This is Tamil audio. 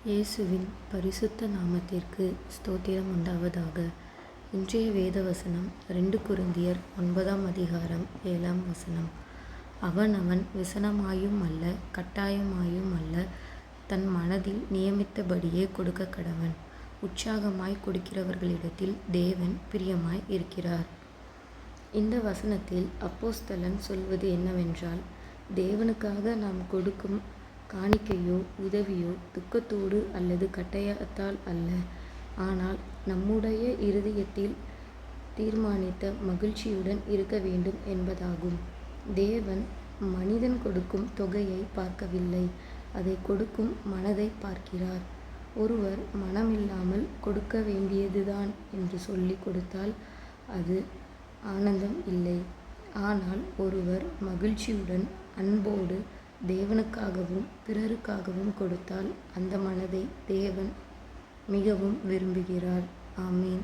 இயேசுவின் பரிசுத்த நாமத்திற்கு ஸ்தோத்திரம் உண்டாவதாக. இன்றைய வேத வசனம் 2 கொரிந்தியர் 9ஆம் அதிகாரம் 7ஆம் வசனம். அவனவன் விசனமாயும் அல்ல கட்டாயமாயும் அல்ல, தன் மனதில் நியமித்தபடியே கொடுக்க கடவன். உற்சாகமாய் கொடுக்கிறவர்களிடத்தில் தேவன் பிரியமாய் இருக்கிறார். இந்த வசனத்தில் அப்போஸ்தலன் சொல்வது என்னவென்றால், தேவனுக்காக நாம் கொடுக்கும் காணிக்கையோ உதவியோ துக்கத்தோடு அல்லது கட்டாயத்தால் அல்ல, ஆனால் நம்முடைய இருதயத்தில் தீர்மானித்த மகிழ்ச்சியுடன் இருக்க வேண்டும் என்பதாகும். தேவன் மனிதன் கொடுக்கும் தொகையை பார்க்கவில்லை, அதை கொடுக்கும் மனதை பார்க்கிறார். ஒருவர் மனமில்லாமல் கொடுக்க வேண்டியதுதான் என்று சொல்லி கொடுத்தால் அது ஆனந்தம் இல்லை. ஆனால் ஒருவர் மகிழ்ச்சியுடன் அன்போடு தேவனுக்காகவும் பிறருக்காகவும் கொடுத்தால் அந்த மனதை தேவன் மிகவும் விரும்புகிறார். ஆமீன்.